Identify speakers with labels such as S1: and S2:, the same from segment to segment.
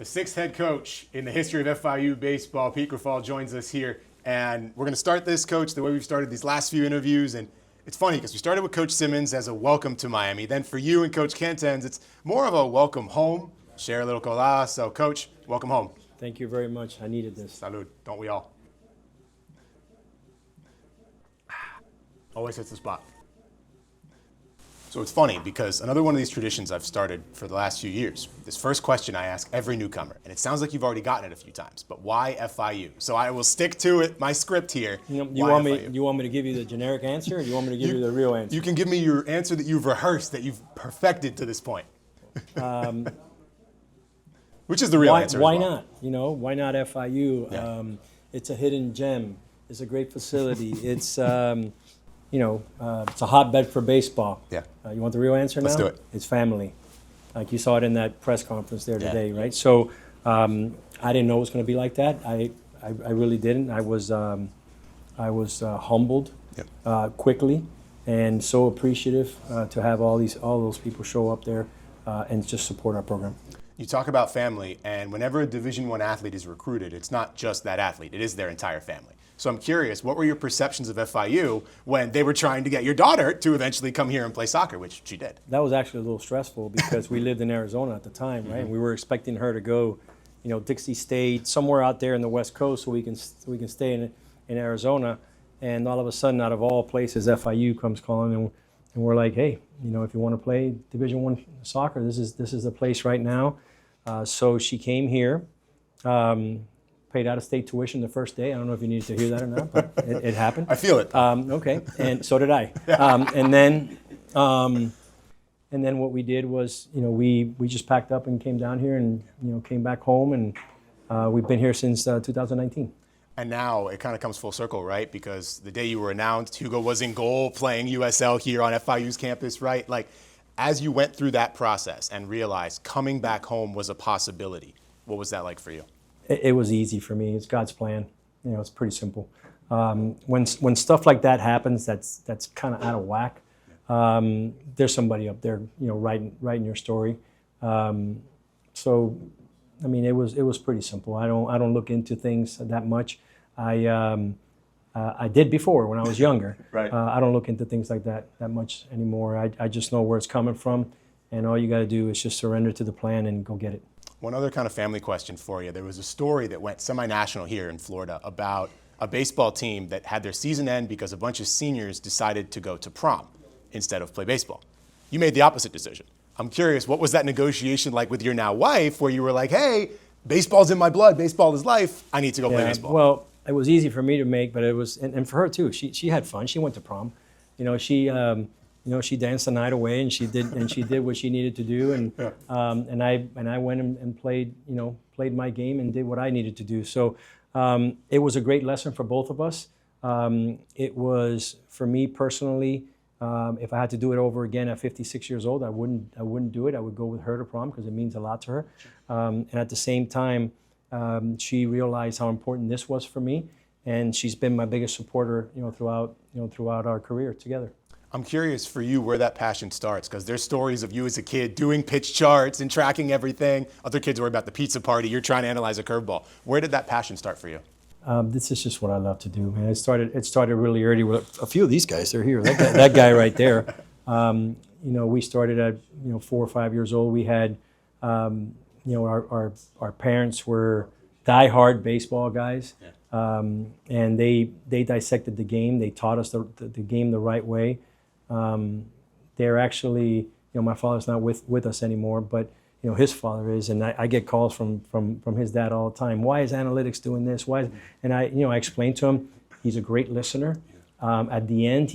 S1: The sixth head coach in the history of FIU Baseball, Pedro Grifol, joins us here. And we're going to start this, Coach, the way we've started these last few interviews. And it's funny because we started with Coach Simmons as a welcome to Miami. Then for you and Coach Kentens, it's more of a welcome home. Share a little cola. So, Coach, welcome home.
S2: Thank you very much. I needed this.
S1: Salud. Don't we all? Always hits the spot. So it's funny because another one of these traditions I've started for the last few years, this first question I ask every newcomer, and it sounds like you've already gotten it a few times, but why FIU? So I will stick to it, my script here.
S2: You want me to give you the generic answer, or do you want me to give you the real answer?
S1: You can give me your answer that you've rehearsed, that you've perfected to this point. Which is the real answer.
S2: Why
S1: as well.
S2: not? Why not FIU?
S1: Yeah.
S2: It's a hidden gem. It's a great facility. It's it's a hotbed for baseball.
S1: Yeah.
S2: You want the real answer now?
S1: Let's do it.
S2: It's family. Like you saw it in that press conference there today,
S1: Yeah.
S2: right? So I didn't know it was going to be like that. I really didn't. I was humbled quickly, and so appreciative to have all those people show up there and just support our program.
S1: You talk about family, and whenever a Division I athlete is recruited, it's not just that athlete, it is their entire family. So I'm curious, what were your perceptions of FIU when they were trying to get your daughter to eventually come here and play soccer, which she did?
S2: That was actually a little stressful because we lived in Arizona at the time, right? And we were expecting her to go, Dixie State, somewhere out there in the West Coast, so we can stay in Arizona. And all of a sudden, out of all places, FIU comes calling, and we're like, hey, if you want to play Division I soccer, this is the place right now. So she came here. Paid out-of-state tuition the first day. I don't know if you needed to hear that or not, but it happened.
S1: I feel it.
S2: Okay, and so did I. And then what we did was, we just packed up and came down here and came back home, and we've been here since 2019.
S1: And now it kind of comes full circle, right? Because the day you were announced, Hugo was in goal playing USL here on FIU's campus, right? Like, as you went through that process and realized coming back home was a possibility, what was that like for you?
S2: It was easy for me. It's God's plan. It's pretty simple. When stuff like that happens, that's kind of out of whack. There's somebody up there, writing your story. So, I mean, it was pretty simple. I don't look into things that much. I did before when I was younger.
S1: Right.
S2: I don't look into things like that much anymore. I just know where it's coming from, and all you got to do is just surrender to the plan and go get it.
S1: One other kind of family question for you. There was a story that went semi-national here in Florida about a baseball team that had their season end because a bunch of seniors decided to go to prom instead of play baseball. You made the opposite decision. I'm curious, what was that negotiation like with your now wife where you were like, hey, baseball's in my blood, baseball is life, I need to go play baseball?
S2: Well, it was easy for me to make, but it was, and for her too. She had fun. She went to prom. She danced the night away, and she did what she needed to do, and I went and played my game and did what I needed to do. So it was a great lesson for both of us. It was for me personally. If I had to do it over again at 56 years old, I wouldn't do it. I would go with her to prom because it means a lot to her. And at the same time, she realized how important this was for me, and she's been my biggest supporter, throughout our career together.
S1: I'm curious for you where that passion starts, because there's stories of you as a kid doing pitch charts and tracking everything. Other kids worry about the pizza party. You're trying to analyze a curveball. Where did that passion start for you?
S2: This is just what I love to do, man. It started really early with a few of these guys. They're here. That guy right there. We started at 4 or 5 years old. We had our parents were diehard baseball guys, and they dissected the game. They taught us the game the right way. They're actually, my father's not with us anymore, but his father is, and I get calls from his dad all the time. Why is analytics doing this? And I explained to him, he's a great listener. At the end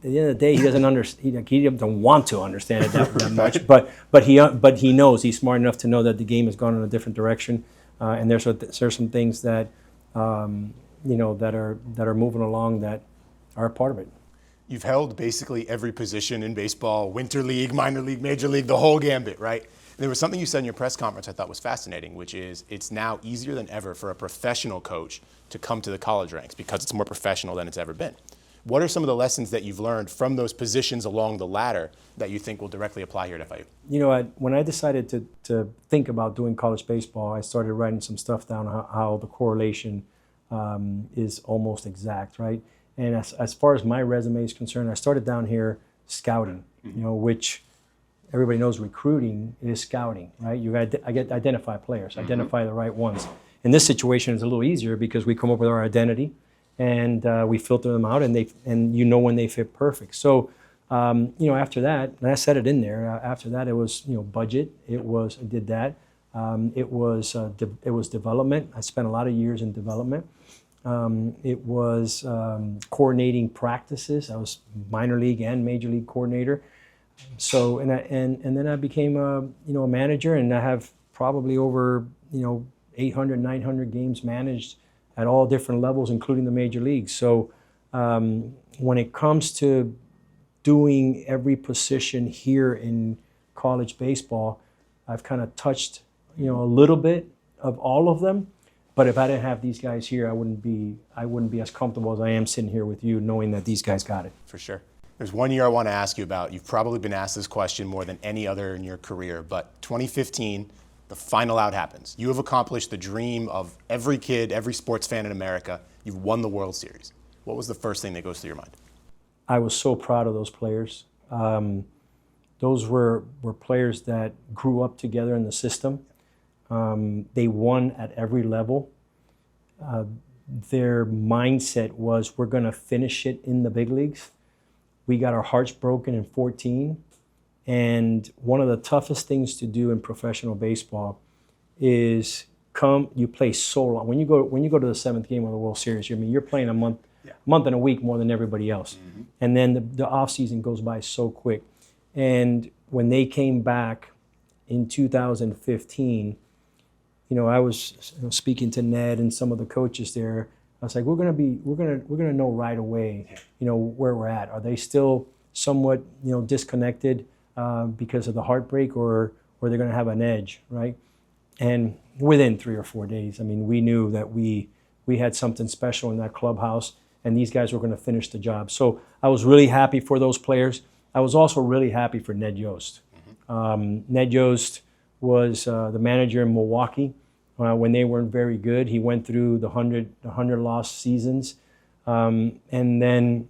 S2: of the day, he doesn't understand. He doesn't want to understand it that much, but he knows. He's smart enough to know that the game has gone in a different direction, and there's some things that that are moving along that are a part of it.
S1: You've held basically every position in baseball: winter league, minor league, major league, the whole gambit, right? There was something you said in your press conference I thought was fascinating, which is it's now easier than ever for a professional coach to come to the college ranks because it's more professional than it's ever been. What are some of the lessons that you've learned from those positions along the ladder that you think will directly apply here at FIU?
S2: You know, when I decided to think about doing college baseball, I started writing some stuff down how the correlation is almost exact, right? And as far as my resume is concerned, I started down here scouting, you know, which everybody knows recruiting is scouting, right? I get identify players, identify the right ones. In this situation, it's a little easier because we come up with our identity and we filter them out, and you know when they fit perfect. So, you know, after that, and I said it in there. After that, it was budget. I did that. It was development. I spent a lot of years in development. It was coordinating practices. I was minor league and major league coordinator. So and then I became a manager, and I have probably over 800, 900 games managed at all different levels, including the major leagues. So when it comes to doing every position here in college baseball, I've kind of touched a little bit of all of them. But if I didn't have these guys here, I wouldn't be as comfortable as I am sitting here with you, knowing that these guys got it.
S1: For sure. There's one year I want to ask you about. You've probably been asked this question more than any other in your career, but 2015, the final out happens. You have accomplished the dream of every kid, every sports fan in America. You've won the World Series. What was the first thing that goes through your mind?
S2: I was so proud of those players. Those were players that grew up together in the system. They won at every level. Their mindset was, we're going to finish it in the big leagues. We got our hearts broken in 14. And one of the toughest things to do in professional baseball is you play so long. When you go to the seventh game of the World Series, you're playing a month and a week more than everybody else. Mm-hmm. And then the off season goes by so quick. And when they came back in 2015, I was speaking to Ned and some of the coaches there. I was like, we're gonna know right away, where we're at. Are they still somewhat, disconnected because of the heartbreak, or they're gonna have an edge, right? And within 3 or 4 days, we knew that we had something special in that clubhouse, and these guys were gonna finish the job. So I was really happy for those players. I was also really happy for Ned Yost. Mm-hmm. Ned Yost was the manager in Milwaukee when they weren't very good. He went through the 100 loss seasons. And then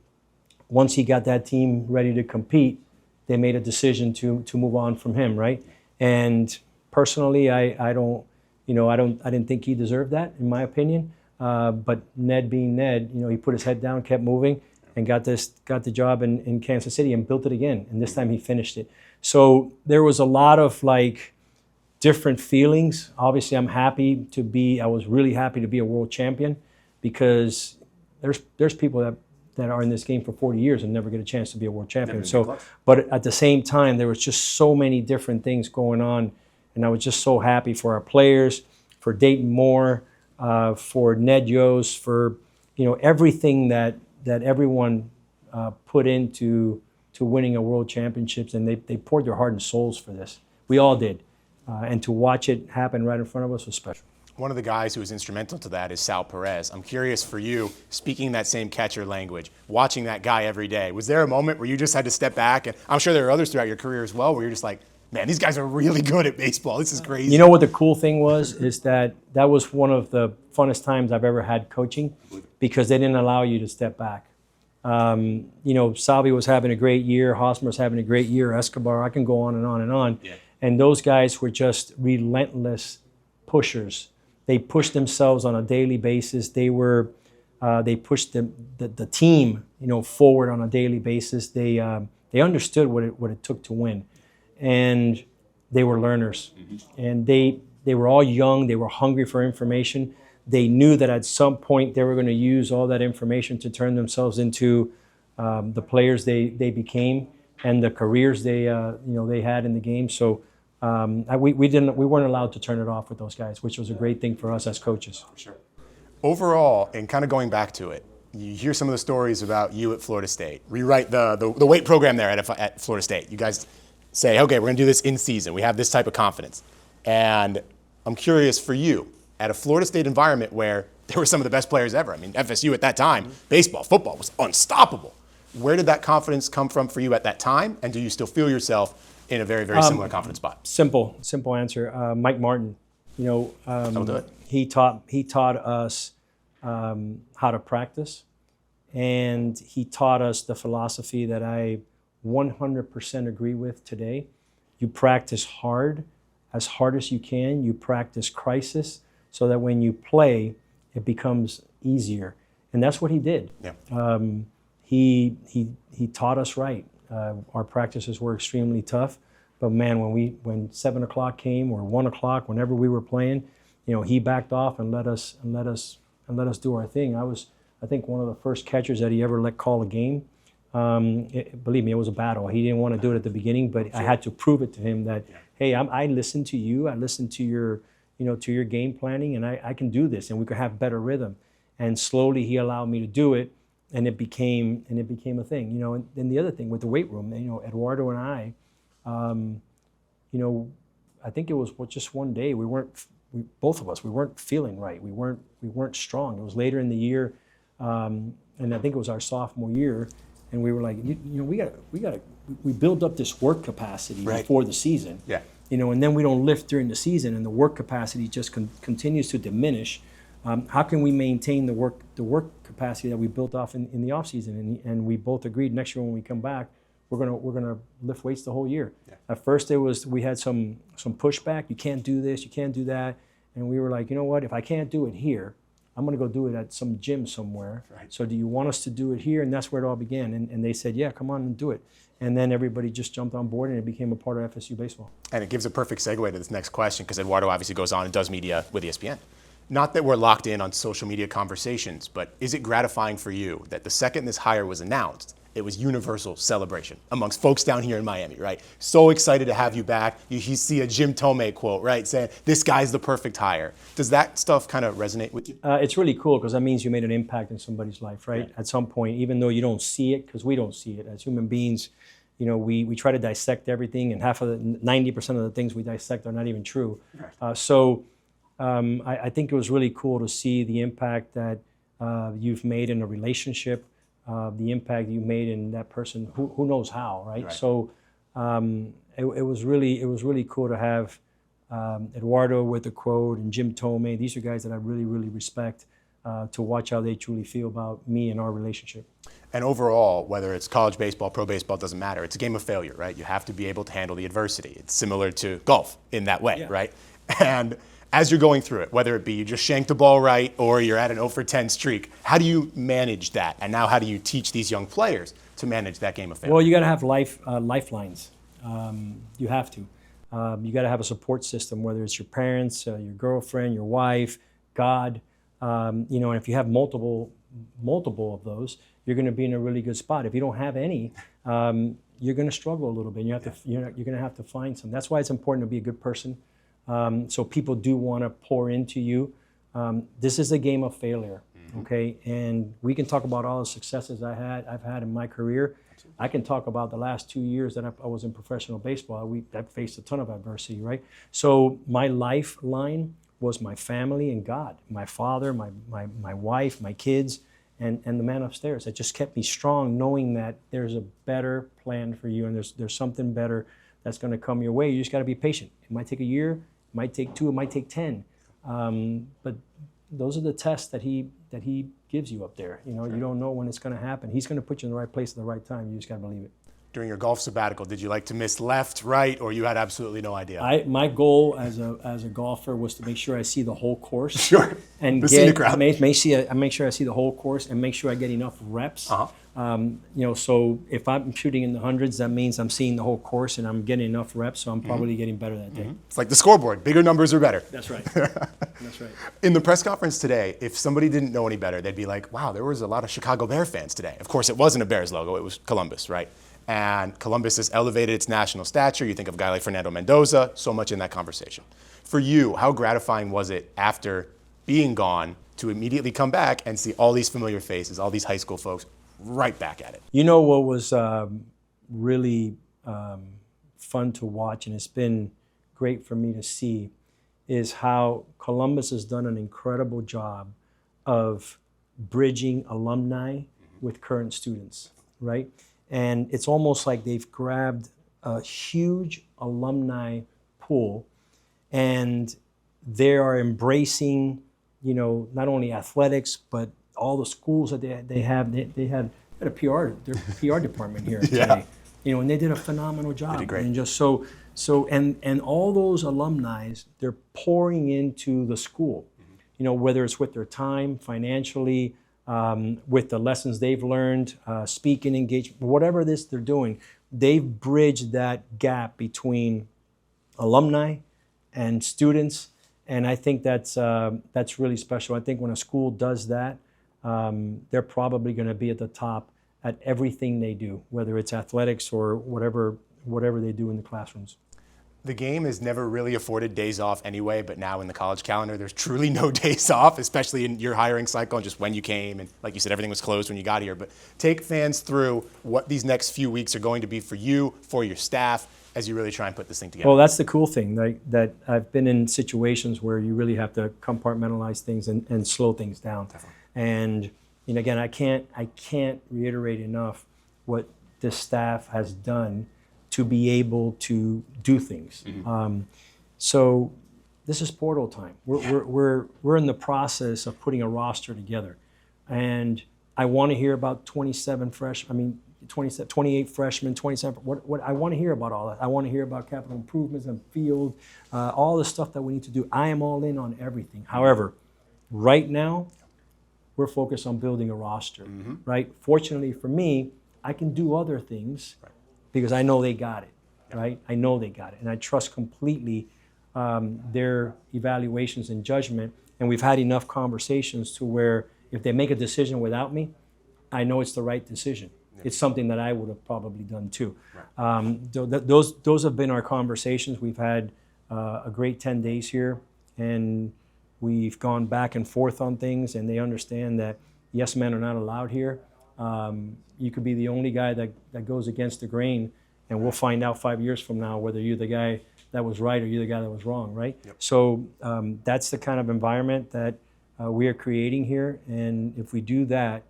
S2: once he got that team ready to compete, they made a decision to move on from him, right? And personally, I didn't think he deserved that, in my opinion. But Ned being Ned, he put his head down, kept moving, and got the job in Kansas City and built it again. And this time he finished it. So there was a lot of different feelings. Obviously, I was really happy to be a world champion, because there's people that are in this game for 40 years and never get a chance to be a world champion. So, but at the same time, there was just so many different things going on, and I was just so happy for our players, for Dayton Moore, for Ned Yost, for everything that everyone put into winning a world championships, and they poured their heart and souls for this. We all did. And to watch it happen right in front of us was special.
S1: One of the guys who was instrumental to that is Sal Perez. I'm curious for you, speaking that same catcher language, watching that guy every day, was there a moment where you just had to step back? And I'm sure there are others throughout your career as well, where you're just like, man, these guys are really good at baseball. This is crazy.
S2: You know what the cool thing was is that was one of the funnest times I've ever had coaching, because they didn't allow you to step back. Salvi was having a great year. Hosmer was having a great year. Escobar, I can go on and on and on. Yeah. And those guys were just relentless pushers. They pushed themselves on a daily basis. They pushed the team, forward on a daily basis. They understood what it took to win, and they were learners. Mm-hmm. And they were all young. They were hungry for information. They knew that at some point they were going to use all that information to turn themselves into the players they became, and the careers they had in the game. So. We weren't allowed to turn it off with those guys, which was a great thing for us as coaches.
S1: Sure. Overall, and kind of going back to it, you hear some of the stories about you at Florida State. Rewrite the weight program there at Florida State. You guys say, okay, we're going to do this in season. We have this type of confidence. And I'm curious for you, at a Florida State environment where they were some of the best players ever. I mean, FSU at that time, baseball, football was unstoppable. Where did that confidence come from for you at that time? And do you still feel yourself in a very, very similar confident spot?
S2: Simple answer. Mike Martin,
S1: That'll do it.
S2: he taught us how to practice, and he taught us the philosophy that I 100% agree with today. You practice hard as you can. You practice crisis so that when you play, it becomes easier. And that's what he did.
S1: Yeah.
S2: He taught us right. Our practices were extremely tough, but man, when 7 o'clock came or 1 o'clock, whenever we were playing, he backed off and let us do our thing. I think one of the first catchers that he ever let call a game. Believe me, it was a battle. He didn't want to do it at the beginning, but I had to prove it to him that, hey, I listen to you. I listen to your game planning, and I can do this, and we could have better rhythm. And slowly he allowed me to do it, and it became a thing. And then the other thing with the weight room, Eduardo and I, I think it was just one day both of us weren't feeling right. We weren't strong. It was later in the year, and I think it was our sophomore year. And we were like, we build up this work capacity before the season.
S1: Yeah.
S2: And then we don't lift during the season, and the work capacity just continues to diminish. How can we maintain the work capacity that we built off in the off season? And we both agreed next year when we come back, we're gonna lift weights the whole year. Yeah. At first we had some pushback. You can't do this, you can't do that, and we were like, you know what? If I can't do it here, I'm going to go do it at some gym somewhere. Right. So do you want us to do it here? And that's where it all began. And they said, yeah, come on and do it. And then everybody just jumped on board, and it became a part of FSU baseball. And
S1: it gives a perfect segue to this next question, because Eduardo obviously goes on and does media with ESPN. Not that we're locked in on social media conversations, but is it gratifying for you that the second this hire was announced, it was universal celebration amongst folks down here in Miami, right? So excited to have you back. You see a Jim Tomei quote, right, saying, this guy's the perfect hire. Does that stuff kind of resonate with you?
S2: It's really cool, because that means you made an impact in somebody's life, right? Yeah. At some point, even though you don't see it, because we don't see it. As human beings, we try to dissect everything, and 90% of the things we dissect are not even true. Right. I think it was really cool to see the impact that you've made in a relationship, the impact you made in that person, who knows how, right? So it was really cool to have Eduardo with the quote, and Jim Tomei. These are guys that I really, really respect, to watch how they truly feel about me and our relationship.
S1: And overall, whether it's college baseball, pro baseball, doesn't matter. It's a game of failure, right? You have to be able to handle the adversity. It's similar to golf in that way, right? And as you're going through it, whether it be you just shanked the ball right or you're at an 0 for 10 streak, how do you manage that? And now how do you teach these young players to manage that game of failure?
S2: Well, you got to have lifelines. You have to. You got to have a support system, whether it's your parents, your girlfriend, your wife, God. And if you have multiple of those, you're going to be in a really good spot. If you don't have any, you're going to struggle a little bit. You're going to have to find some. That's why it's important to be a good person. So people do want to pour into you. This is a game of failure, okay? And we can talk about all the successes I've had in my career. I can talk about the last 2 years that I was in professional baseball. I faced a ton of adversity, right? So my lifeline was my family and God, my father, my wife, my kids, and the man upstairs. That just kept me strong, knowing that there's a better plan for you, and there's something better that's going to come your way. You just got to be patient. It might take a year, it might take 2, it might take 10. But those are the tests that he gives you up there. You don't know when it's going to happen. He's going to put you in the right place at the right time. You just got to believe it.
S1: During your golf sabbatical, did you like to miss left, right, or you had absolutely no idea?
S2: My goal as a golfer was to make sure I see the whole course.
S1: Sure.
S2: And make sure I see the whole course and make sure I get enough reps. So if I'm shooting in the hundreds, that means I'm seeing the whole course and I'm getting enough reps, so I'm probably getting better that day.
S1: It's like the scoreboard. Bigger numbers are better.
S2: That's right. That's right.
S1: In the press conference today, if somebody didn't know any better, they'd be like, wow, there was a lot of Chicago Bear fans today. Of course, it wasn't a Bears logo. It was Columbus, right? And Columbus has elevated its national stature. You think of a guy like Fernando Mendoza, so much in that conversation. For you, how gratifying was it after being gone to immediately come back and see all these familiar faces, all these high school folks right back at it?
S2: You know what was really fun to watch, and it's been great for me to see, is how Columbus has done an incredible job of bridging alumni with current students, right? And it's almost like they've grabbed a huge alumni pool and they are embracing, not only athletics, but all the schools that they have. They had a their PR department here today, and they did a phenomenal job.
S1: They did great.
S2: And just and all those alumni, they're pouring into the school, whether it's with their time, financially, with the lessons they've learned, speaking engagement, whatever it is they're doing, they've bridged that gap between alumni and students, and I think that's really special. I think when a school does that, they're probably going to be at the top at everything they do, whether it's athletics or whatever they do in the classrooms.
S1: The game has never really afforded days off anyway, but now in the college calendar, there's truly no days off, especially in your hiring cycle and just when you came. And like you said, everything was closed when you got here. But take fans through what these next few weeks are going to be for you, for your staff, as you really try and put this thing together.
S2: Well, that's the cool thing, that I've been in situations where you really have to compartmentalize things and slow things down.
S1: Definitely.
S2: And again, I can't reiterate enough what this staff has done to be able to do things. So this is portal time. We're in the process of putting a roster together, and I want to hear about 28 freshmen, 27. What I want to hear about all that. I want to hear about capital improvements and field, all the stuff that we need to do. I am all in on everything. However, right now, we're focused on building a roster, right? Fortunately for me, I can do other things because I know they got it, right? I know they got it, and I trust completely their evaluations and judgment. And we've had enough conversations to where if they make a decision without me, I know it's the right decision. It's something that I would have probably done too. Those have been our conversations. We've had a great 10 days here, and we've gone back and forth on things, and they understand that yes men are not allowed here. You could be the only guy that goes against the grain, and we'll find out 5 years from now whether you're the guy that was right or you're the guy that was wrong, right? So that's the kind of environment that we are creating here, and if we do that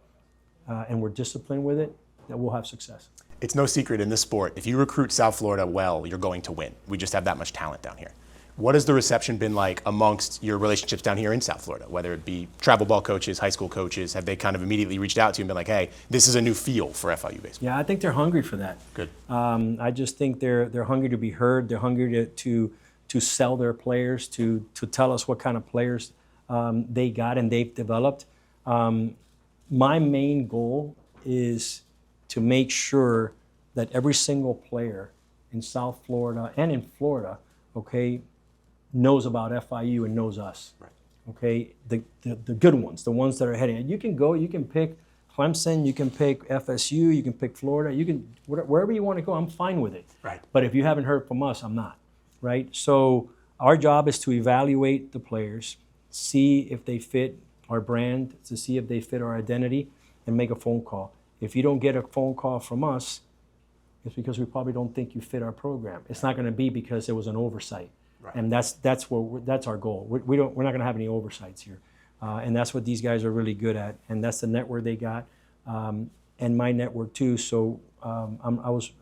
S2: and we're disciplined with it, that we'll have success.
S1: It's no secret in this sport, if you recruit South Florida well, you're going to win. We just have that much talent down here. What has the reception been like amongst your relationships down here in South Florida, whether it be travel ball coaches, high school coaches? Have they kind of immediately reached out to you and been like, hey, this is a new feel for FIU baseball?
S2: Yeah, I think they're hungry for that.
S1: Good.
S2: I just think they're hungry to be heard. They're hungry to sell their players, to tell us what kind of players they got and they've developed. My main goal is to make sure that every single player in South Florida and in Florida, okay, knows about FIU and knows us.
S1: Right.
S2: Okay, the good ones, the ones that are heading. You can pick Clemson, you can pick FSU, you can pick Florida, you can wherever you want to go. I'm fine with it.
S1: Right.
S2: But if you haven't heard from us, I'm not. Right. So our job is to evaluate the players, see if they fit our brand, to see if they fit our identity, and make a phone call. If you don't get a phone call from us, it's because we probably don't think you fit our program. It's not going to be because there was an oversight. Right. And that's our goal. We're not going to have any oversights here, and that's what these guys are really good at. And that's the network they got, and my network too. So I was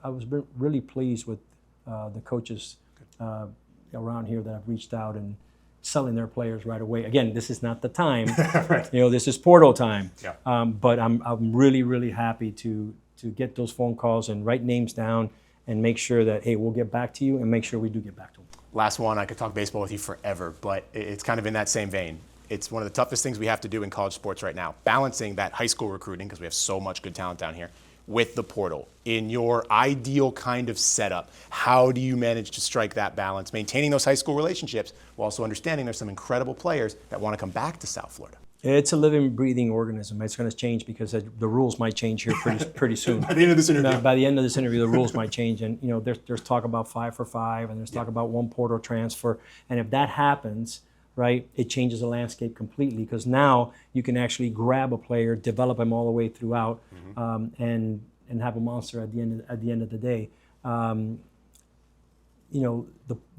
S2: really pleased with the coaches around here that have reached out and selling their players right away. Again, this is not the time. Right. This is portal time. Yeah. But I'm really happy to get those phone calls and write names down and make sure that, hey, we'll get back to you, and make sure we do get back to them.
S1: Last one, I could talk baseball with you forever, but it's kind of in that same vein. It's one of the toughest things we have to do in college sports right now, balancing that high school recruiting, because we have so much good talent down here, with the portal. In your ideal kind of setup, how do you manage to strike that balance, maintaining those high school relationships, while also understanding there's some incredible players that want to come back to South Florida?
S2: It's a living, breathing organism. It's going to change because the rules might change here pretty soon.
S1: By the end of this interview.
S2: By the end of this interview, the rules might change, and there's talk about 5 for 5, and there's talk about one portal transfer, and if that happens, right, it changes the landscape completely, because now you can actually grab a player, develop him all the way throughout, and have a monster at the end of the day.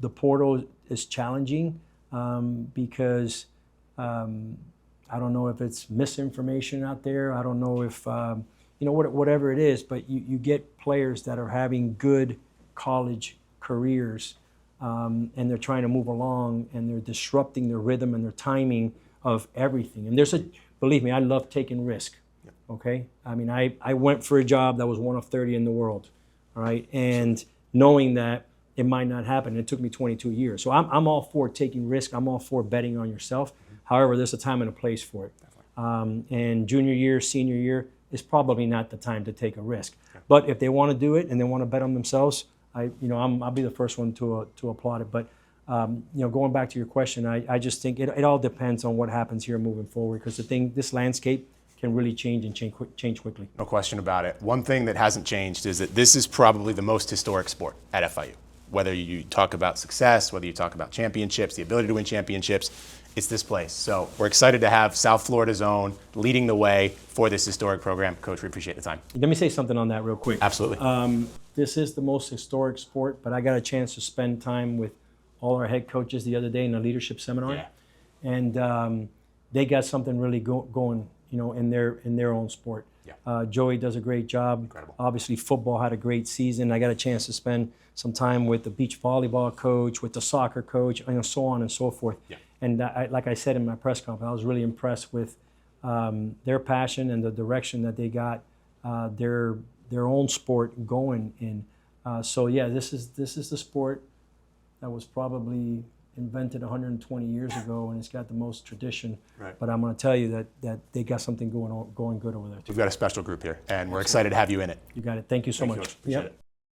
S2: The portal is challenging because I don't know if it's misinformation out there. I don't know if, whatever it is, but you get players that are having good college careers and they're trying to move along and they're disrupting their rhythm and their timing of everything. And believe me, I love taking risk, okay? I mean, I went for a job that was one of 30 in the world, all right? And knowing that it might not happen, it took me 22 years. So I'm all for taking risk. I'm all for betting on yourself. However, there's a time and a place for it. And junior year, senior year is probably not the time to take a risk. But if they want to do it and they want to bet on themselves, I'll be the first one to applaud it. But going back to your question, I just think it all depends on what happens here moving forward, because this landscape can really change and change quickly.
S1: No question about it. One thing that hasn't changed is that this is probably the most historic sport at FIU. Whether you talk about success, whether you talk about championships, the ability to win championships, it's this place. So we're excited to have South Florida's own leading the way for this historic program. Coach, we appreciate the time.
S2: Let me say something on that real quick.
S1: Absolutely.
S2: This is the most historic sport, but I got a chance to spend time with all our head coaches the other day in a leadership seminar.
S1: Yeah.
S2: And they got something really going, in their own sport.
S1: Yeah.
S2: Joey does a great job.
S1: Incredible.
S2: Obviously, football had a great season. I got a chance to spend some time with the beach volleyball coach, with the soccer coach, so on and so forth.
S1: Yeah.
S2: And like I said in my press conference, I was really impressed with their passion and the direction that they got their own sport going in. This is the sport that was probably invented 120 years ago, and it's got the most tradition.
S1: Right.
S2: But I'm going to tell you that they got something going good over there too.
S1: We've got a special group here, and we're excited to have you in it.
S2: You got it. Thank you so much.
S1: Coach. Appreciate it.